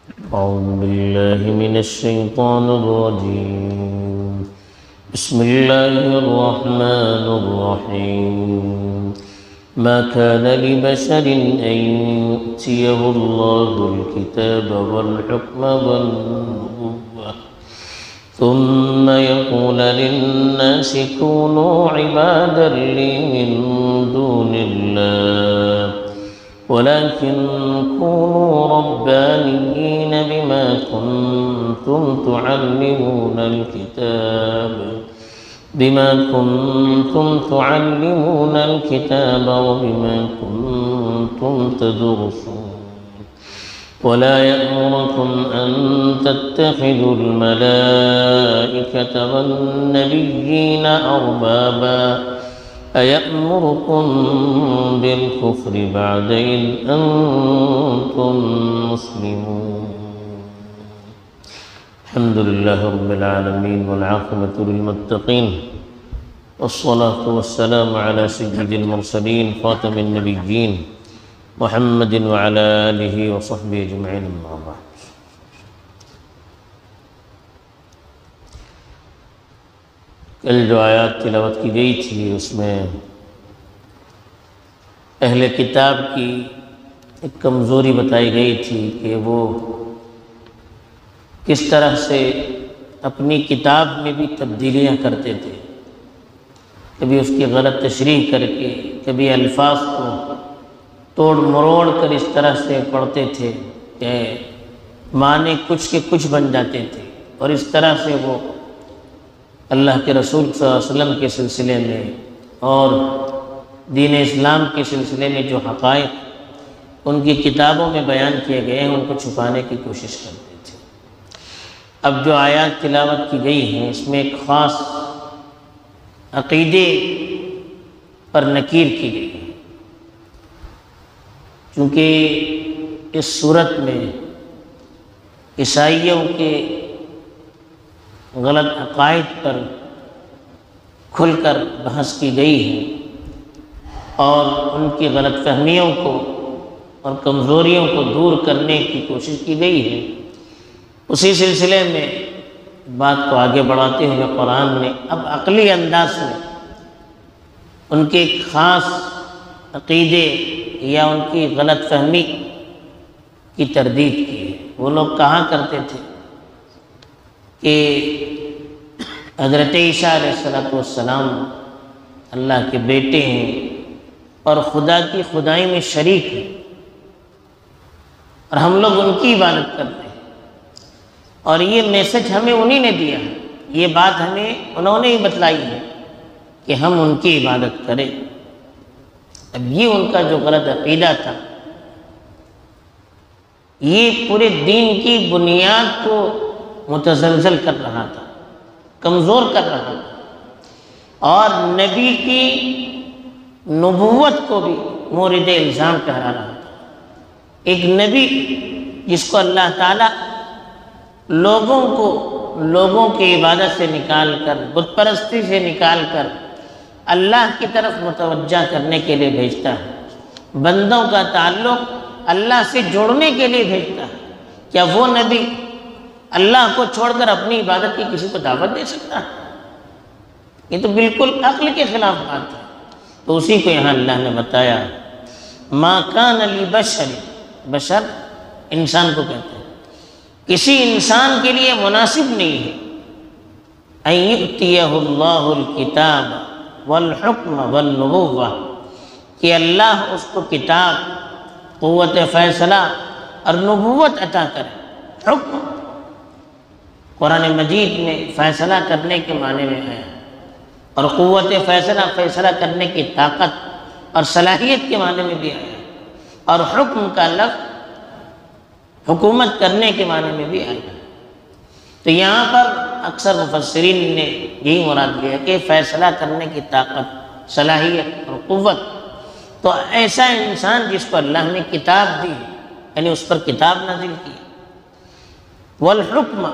أعوذ بالله من الشيطان الرجيم. بسم الله الرحمن الرحيم. ما كان لبشر أن يؤتيه الله الكتاب والحكم والنبوة ثم يقول للناس كونوا عبادا لي من دون الله ولكن كونوا ربانيين بما كنتم تعلمون الكتاب وبما كنتم تدرسون ولا يأمركم أن تتخذوا الملائكة والنبيين أربابا أيأمركم بالكفر بعد إذ أنتم مسلمون. الحمد لله رب العالمين والعاقبة للمتقين والصلاة والسلام على سيد المرسلين خاتم النبيين محمد وعلى آله وصحبه أجمعين. أما بعد. کل جو آیات تلاوت کی گئی تھی اس میں اہل کتاب کی ایک کمزوری بتائی گئی تھی کہ وہ کس طرح سے اپنی کتاب میں بھی تبدیلیاں کرتے تھے، کبھی اس کی غلط تشریح کر کے، کبھی الفاظ کو توڑ مروڑ کر اس طرح سے پڑھتے تھے کہ معنی کچھ کے کچھ بن جاتے تھے، اور اس طرح سے وہ اللہ کے رسول صلی اللہ علیہ وسلم کے سلسلے میں اور دین اسلام کے سلسلے میں جو حقائق ان کی کتابوں میں بیان کیے گئے ہیں ان کو چھپانے کی کوشش کرتے تھے۔ اب جو آیات تلاوت کی گئی ہیں اس میں ایک خاص عقیدے پر نکیر کی گئی ہے، چونکہ اس صورت میں عیسائیوں کے غلط عقائد پر کھل کر بحث کی گئی ہے اور ان کی غلط فہمیوں کو اور کمزوریوں کو دور کرنے کی کوشش کی گئی ہے۔ اسی سلسلے میں بات کو آگے بڑھاتے ہوئے قرآن نے اب عقلی انداز میں ان کے ایک خاص عقیدے یا ان کی غلط فہمی کی تردید کی ہے۔ وہ لوگ کہا کرتے تھے کہ حضرت عیسیٰ علیہ السلام اللہ کے بیٹے ہیں اور خدا کی خدائی میں شریک ہیں، اور ہم لوگ ان کی عبادت کرتے ہیں، اور یہ میسج ہمیں انہی نے دیا ہے، یہ بات ہمیں انہوں نے ہی بتلائی ہے کہ ہم ان کی عبادت کریں۔ اب یہ ان کا جو غلط عقیدہ تھا یہ پورے دین کی بنیاد کو متزلزل کر رہا تھا، کمزور کر رہا تھا، اور نبی کی نبوت کو بھی مورد الزام ٹھہرا رہا تھا۔ ایک نبی جس کو اللہ تعالیٰ لوگوں کی عبادت سے نکال کر، بت پرستی سے نکال کر اللہ کی طرف متوجہ کرنے کے لیے بھیجتا ہے، بندوں کا تعلق اللہ سے جوڑنے کے لیے بھیجتا ہے، کیا وہ نبی اللہ کو چھوڑ کر اپنی عبادت کی کسی کو دعوت دے سکتا ہے؟ یہ تو بالکل عقل کے خلاف بات ہے۔ تو اسی کو یہاں اللہ نے بتایا، ما کان لبشر، بشر انسان کو کہتے ہیں، کسی انسان کے لیے مناسب نہیں ہے ان یؤتیہ اللہ الکتاب والحکم والنبوہ، کہ اللہ اس کو کتاب، قوت فیصلہ اور نبوت عطا کرے۔ حکم قرآن مجید میں فیصلہ کرنے کے معنی میں ہے، اور قوت فیصلہ کرنے کی طاقت اور صلاحیت کے معنی میں بھی آیا، اور حکم کا لفظ حکومت کرنے کے معنی میں بھی آیا۔ تو یہاں پر اکثر مفسرین نے یہی مراد لیا کہ فیصلہ کرنے کی طاقت، صلاحیت اور قوت۔ تو ایسا انسان جس کو اللہ نے کتاب دی، یعنی اس پر کتاب نازل کی، والحکم،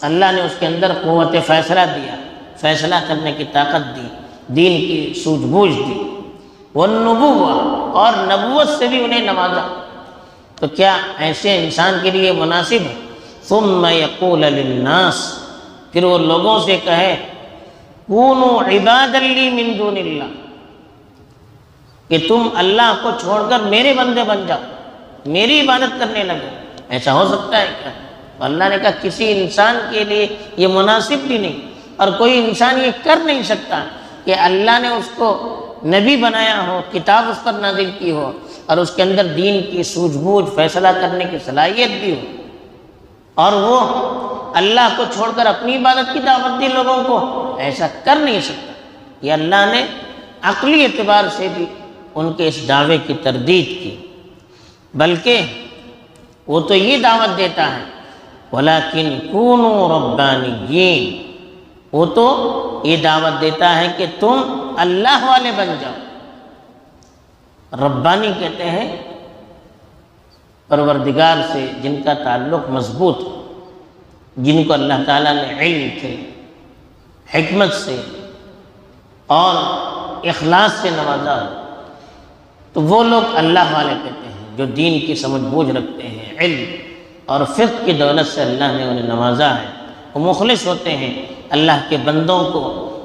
اللہ نے اس کے اندر قوت فیصلہ دیا، فیصلہ کرنے کی طاقت دی، دین کی سوجھ بوجھ دی، والنبوہ، اور نبوت سے بھی انہیں نوازا۔ تو کیا ایسے انسان کے لیے مناسب ہے؟ ثم یقول للناس، پھر وہ لوگوں سے کہے کونوا عبادا لی من دون اللہ، کہ تم اللہ کو چھوڑ کر میرے بندے بن جاؤ، میری عبادت کرنے لگے۔ ایسا ہو سکتا ہے کیا؟ تو اللہ نے کہا کسی انسان کے لیے یہ مناسب بھی نہیں، اور کوئی انسان یہ کر نہیں سکتا کہ اللہ نے اس کو نبی بنایا ہو، کتاب اس پر نازل کی ہو، اور اس کے اندر دین کی سوجھ بوجھ فیصلہ کرنے کی صلاحیت بھی ہو، اور وہ اللہ کو چھوڑ کر اپنی عبادت کی دعوت دی لوگوں کو، ایسا کر نہیں سکتا۔ یہ اللہ نے عقلی اعتبار سے بھی ان کے اس دعوے کی تردید کی، بلکہ وہ تو یہ دعوت دیتا ہے وَلَكِنْ كُونُوا رَبَّانِيِّينَ، وہ تو یہ دعوت دیتا ہے کہ تم اللہ والے بن جاؤ۔ ربانی کہتے ہیں پروردگار سے جن کا تعلق مضبوط ہو، جن کو اللہ تعالیٰ نے علم سے، حکمت سے اور اخلاص سے نوازا ہو، تو وہ لوگ اللہ والے کہتے ہیں، جو دین کی سمجھ بوجھ رکھتے ہیں، علم اور فقہ کی دولت سے اللہ نے انہیں نوازا ہے، وہ مخلص ہوتے ہیں، اللہ کے بندوں کو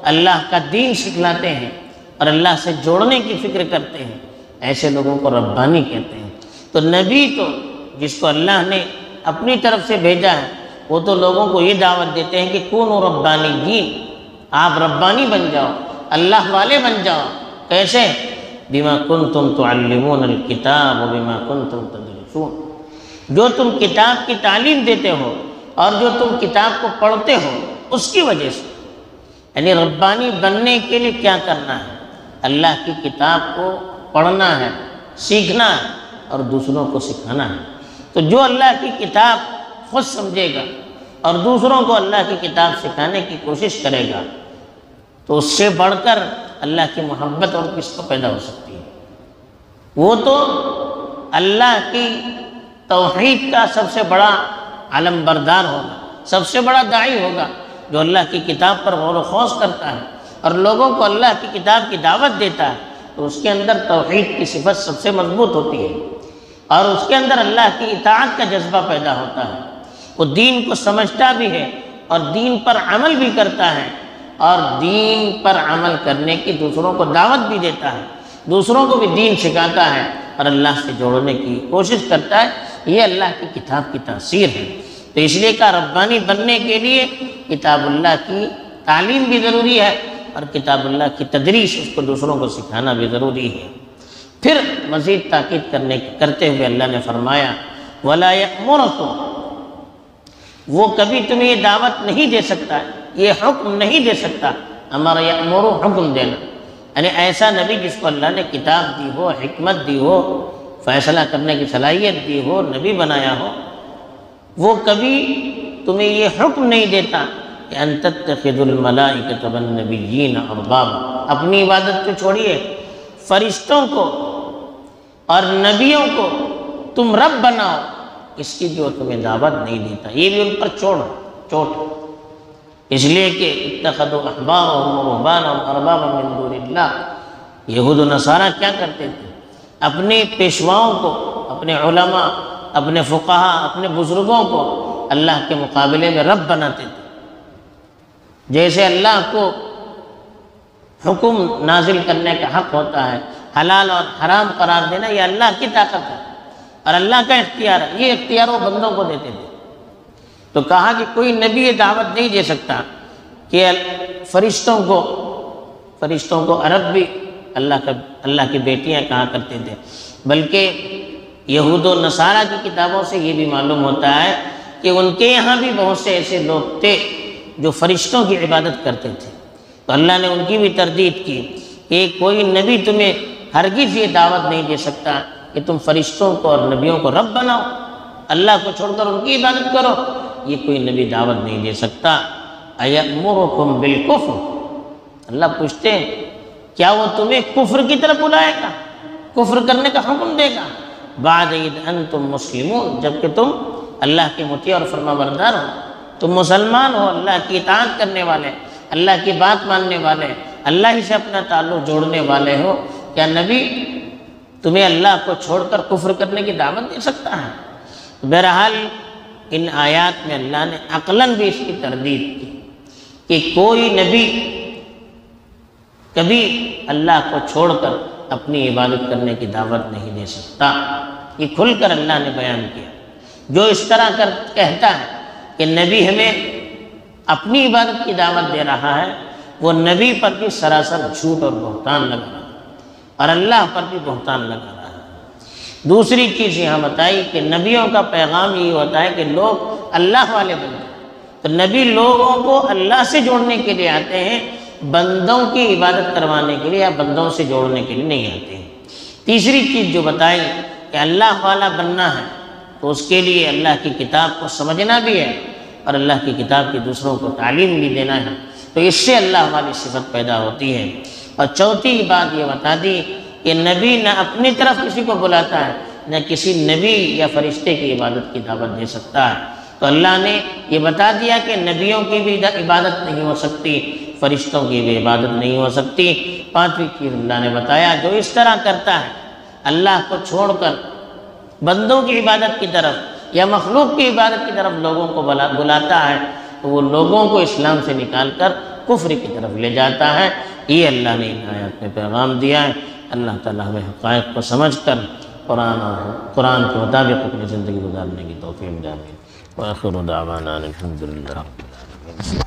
اللہ کا دین سکھلاتے ہیں اور اللہ سے جوڑنے کی فکر کرتے ہیں، ایسے لوگوں کو ربانی کہتے ہیں۔ تو نبی تو جس کو اللہ نے اپنی طرف سے بھیجا ہے، وہ تو لوگوں کو یہ دعوت دیتے ہیں کہ کونوا ربانیین، آپ ربانی بن جاؤ، اللہ والے بن جاؤ۔ کیسے؟ بما کنتم تعلمون الکتاب وبما کنتم تدرسون، جو تم کتاب کی تعلیم دیتے ہو اور جو تم کتاب کو پڑھتے ہو اس کی وجہ سے۔ یعنی ربانی بننے کے لیے کیا کرنا ہے؟ اللہ کی کتاب کو پڑھنا ہے، سیکھنا ہے اور دوسروں کو سکھانا ہے۔ تو جو اللہ کی کتاب خود سمجھے گا اور دوسروں کو اللہ کی کتاب سکھانے کی کوشش کرے گا، تو اس سے بڑھ کر اللہ کی محبت اور کس کو پیدا ہو سکتی ہے؟ وہ تو اللہ کی توحید کا سب سے بڑا علم بردار ہوگا، سب سے بڑا داعی ہوگا، جو اللہ کی کتاب پر غور و خوض کرتا ہے اور لوگوں کو اللہ کی کتاب کی دعوت دیتا ہے، تو اس کے اندر توحید کی صفت سب سے مضبوط ہوتی ہے، اور اس کے اندر اللہ کی اطاعت کا جذبہ پیدا ہوتا ہے۔ وہ دین کو سمجھتا بھی ہے اور دین پر عمل بھی کرتا ہے، اور دین پر عمل کرنے کی دوسروں کو دعوت بھی دیتا ہے، دوسروں کو بھی دین سکھاتا ہے اور اللہ سے جوڑنے کی کوشش کرتا ہے۔ یہ اللہ کی کتاب کی تاثیر ہے۔ تو اس لیے کہ ربانی بننے کے لیے کتاب اللہ کی تعلیم بھی ضروری ہے اور کتاب اللہ کی تدریس، اس کو دوسروں کو سکھانا بھی ضروری ہے۔ پھر مزید تاکید کرتے ہوئے اللہ نے فرمایا وَلَا يَأْمُرُكُمْ، وہ کبھی تمہیں یہ دعوت نہیں دے سکتا، یہ حکم نہیں دے سکتا۔ ہمارا یأمر حکم دینا، یعنی ایسا نبی جس کو اللہ نے کتاب دی ہو، حکمت دی ہو، فیصلہ کرنے کی صلاحیت دی ہو، نبی بنایا ہو، وہ کبھی تمہیں یہ حکم نہیں دیتا کہ ان تتخذوا الملائکۃ والنبیین اربابا، اپنی عبادت کو چھوڑیے، فرشتوں کو اور نبیوں کو تم رب بناؤ، اس کی بھی وہ تمہیں دعوت نہیں دیتا۔ یہ بھی ان پر چوٹ، اس لیے کہ اتخذوا احبارهم ورهبانهم اربابا من دون اللہ، یہود و نصارہ کیا کرتے تھے؟ اپنے پیشواؤں کو، اپنے علماء، اپنے فقہا، اپنے بزرگوں کو اللہ کے مقابلے میں رب بناتے تھے۔ جیسے اللہ کو حکم نازل کرنے کا حق ہوتا ہے، حلال اور حرام قرار دینا یہ اللہ کی طاقت ہے اور اللہ کا اختیار ہے، یہ اختیار وہ بندوں کو دیتے تھے۔ تو کہا کہ کوئی نبی یہ دعوت نہیں دے سکتا کہ فرشتوں کو عرب بھی اللہ کی بیٹیاں کہا کرتے تھے، بلکہ یہود و نصارہ کی کتابوں سے یہ بھی معلوم ہوتا ہے کہ ان کے یہاں بھی بہت سے ایسے لوگ تھے جو فرشتوں کی عبادت کرتے تھے۔ تو اللہ نے ان کی بھی تردید کی کہ کوئی نبی تمہیں ہرگز یہ دعوت نہیں دے سکتا کہ تم فرشتوں کو اور نبیوں کو رب بناؤ، اللہ کو چھوڑ کر ان کی عبادت کرو، یہ کوئی نبی دعوت نہیں دے سکتا۔ اَيَأْمُرُكُمْ بِالْكُفْرِ، اللہ پوچھتے ہیں کیا وہ تمہیں کفر کی طرف بلائے گا، کفر کرنے کا حکم دے گا؟ بعد اذ انتم مسلمون، جبکہ تم اللہ کے مطیع اور فرما بردار ہو، تم مسلمان ہو، اللہ کی اطاعت کرنے والے، اللہ کی بات ماننے والے، اللہ ہی سے اپنا تعلق جوڑنے والے ہو، کیا نبی تمہیں اللہ کو چھوڑ کر کفر کرنے کی دعوت دے سکتا ہے؟ بہرحال ان آیات میں اللہ نے عقلاً بھی اس کی تردید کی کہ کوئی نبی کبھی اللہ کو چھوڑ کر اپنی عبادت کرنے کی دعوت نہیں دے سکتا۔ یہ کھل کر اللہ نے بیان کیا۔ جو اس طرح کہتا ہے کہ نبی ہمیں اپنی عبادت کی دعوت دے رہا ہے، وہ نبی پر بھی سراسر جھوٹ اور بہتان لگا رہا ہے اور اللہ پر بھی بہتان لگا رہا ہے۔ دوسری چیز یہاں بتائی کہ نبیوں کا پیغام یہ ہوتا ہے کہ لوگ اللہ والے بن جائیں، تو نبی لوگوں کو اللہ سے جوڑنے کے لیے آتے ہیں، بندوں کی عبادت کروانے کے لیے یا بندوں سے جوڑنے کے لیے نہیں آتے ہیں۔ تیسری چیز جو بتائی کہ اللہ والا بننا ہے تو اس کے لیے اللہ کی کتاب کو سمجھنا بھی ہے اور اللہ کی کتاب کی دوسروں کو تعلیم بھی دینا ہے، تو اس سے اللہ والی صفت پیدا ہوتی ہے۔ اور چوتھی بات یہ بتا دی کہ نبی نہ اپنی طرف کسی کو بلاتا ہے، نہ کسی نبی یا فرشتے کی عبادت کی دعوت دے سکتا ہے۔ تو اللہ نے یہ بتا دیا کہ نبیوں کی بھی عبادت نہیں ہو سکتی، فرشتوں کی بھی عبادت نہیں ہو سکتی۔ پانچویں چیز اللہ نے بتایا، جو اس طرح کرتا ہے اللہ کو چھوڑ کر بندوں کی عبادت کی طرف یا مخلوق کی عبادت کی طرف لوگوں کو بلاتا ہے، تو وہ لوگوں کو اسلام سے نکال کر کفر کی طرف لے جاتا ہے۔ یہ اللہ نے ان آیات میں پیغام دیا ہے۔ اللہ تعالیٰ ہمیں حقائق کو سمجھ کر قرآن کے مطابق اپنی زندگی گزارنے کی توفیق دے۔ آمین۔ وآخر دعوانا الحمد للہ رب العالمین۔